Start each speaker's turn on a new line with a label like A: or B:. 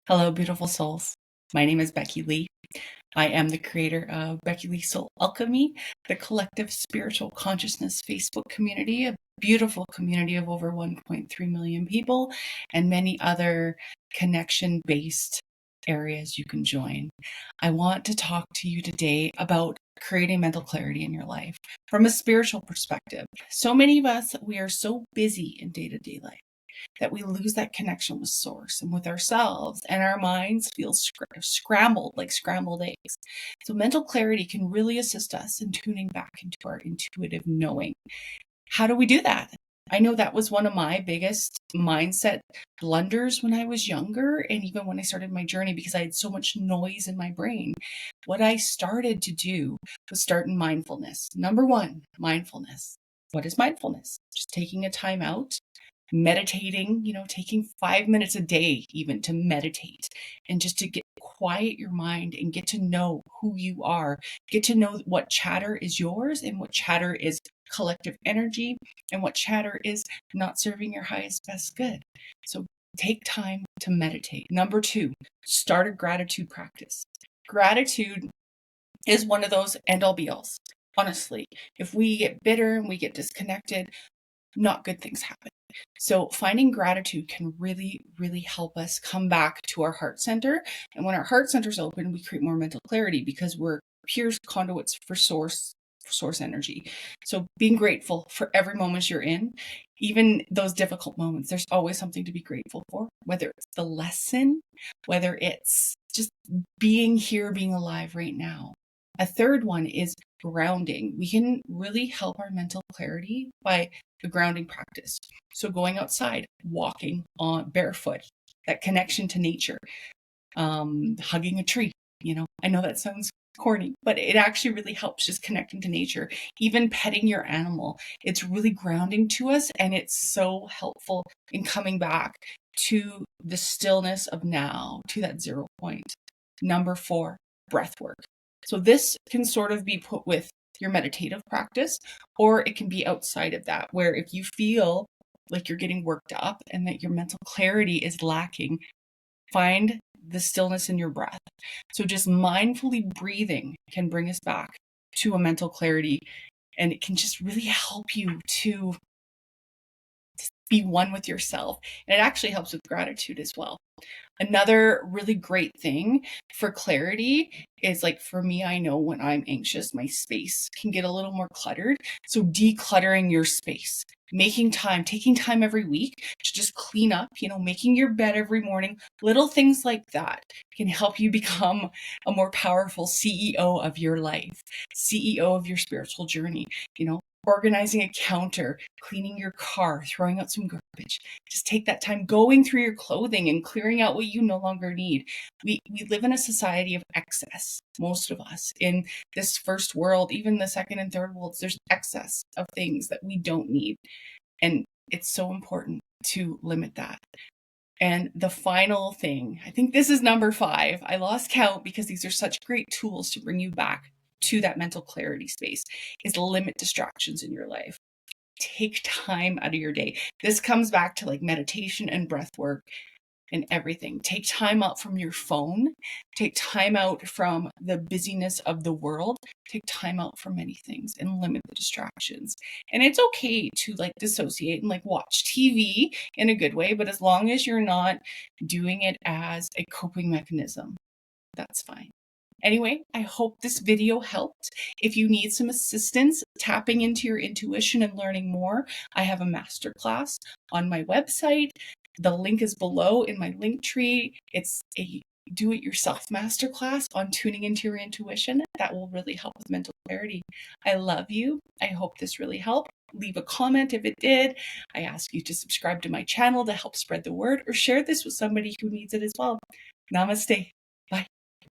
A: Hello, beautiful souls. My name is Becky Lee. I am the creator of Becky Lee Soul Alchemy, the collective spiritual consciousness Facebook community, a beautiful community of over 1.3 million people, and many other connection-based areas you can join. I want to talk to you today about creating mental clarity in your life from a spiritual perspective. So many of us, we are so busy in day-to-day life that we lose that connection with source and with ourselves, and our minds feel scrambled like scrambled eggs. So mental clarity can really assist us in tuning back into our intuitive knowing. How do we do that? I know that was one of my biggest mindset blunders when I was younger, and even when I started my journey, because I had so much noise in my brain. What I started to do was start in mindfulness. Number one, mindfulness. What is mindfulness? Just taking a time out, meditating, taking 5 minutes a day even to meditate and just to quiet your mind and get to know who you are, get to know what chatter is yours and what chatter is collective energy and what chatter is not serving your highest best good. So take time to meditate. Number two, start a gratitude practice. Gratitude is one of those end all be alls. Honestly, if we get bitter and we get disconnected, not good things happen. So finding gratitude can really, really help us come back to our heart center. And when our heart center is open, we create more mental clarity because we're pure conduits for source energy. So being grateful for every moment you're in, even those difficult moments, there's always something to be grateful for, whether it's the lesson, whether it's just being here, being alive right now. A third one is grounding. We can really help our mental clarity by the grounding practice. So going outside, walking on barefoot, that connection to nature, hugging a tree. I know that sounds corny, but it actually really helps, just connecting to nature. Even petting your animal, it's really grounding to us, and it's so helpful in coming back to the stillness of now, to that 0 point. Number 4, breath work. So this can sort of be put with your meditative practice, or it can be outside of that, where if you feel like you're getting worked up and that your mental clarity is lacking, find the stillness in your breath. So just mindfully breathing can bring us back to a mental clarity, and it can just really help you to be one with yourself. And it actually helps with gratitude as well. Another really great thing for clarity is, like, for me, I know when I'm anxious, my space can get a little more cluttered. So decluttering your space, making time, taking time every week to just clean up, making your bed every morning, little things like that can help you become a more powerful CEO of your life, CEO of your spiritual journey, organizing a counter, cleaning your car, throwing out some garbage. Just take that time going through your clothing and clearing out what you no longer need. We live in a society of excess, most of us. In this first world, even the second and third worlds, there's excess of things that we don't need. And it's so important to limit that. And the final thing, I think this is number 5. I lost count because these are such great tools to bring you back to that mental clarity space, is limit distractions in your life. Take time out of your day. This comes back to like meditation and breath work and everything. Take time out from your phone. Take time out from the busyness of the world. Take time out from many things and limit the distractions. And it's okay to like dissociate and like watch TV in a good way, but as long as you're not doing it as a coping mechanism, that's fine. Anyway, I hope this video helped. If you need some assistance tapping into your intuition and learning more, I have a masterclass on my website. The link is below in my link tree. It's a do-it-yourself masterclass on tuning into your intuition that will really help with mental clarity. I love you. I hope this really helped. Leave a comment if it did. I ask you to subscribe to my channel to help spread the word, or share this with somebody who needs it as well. Namaste.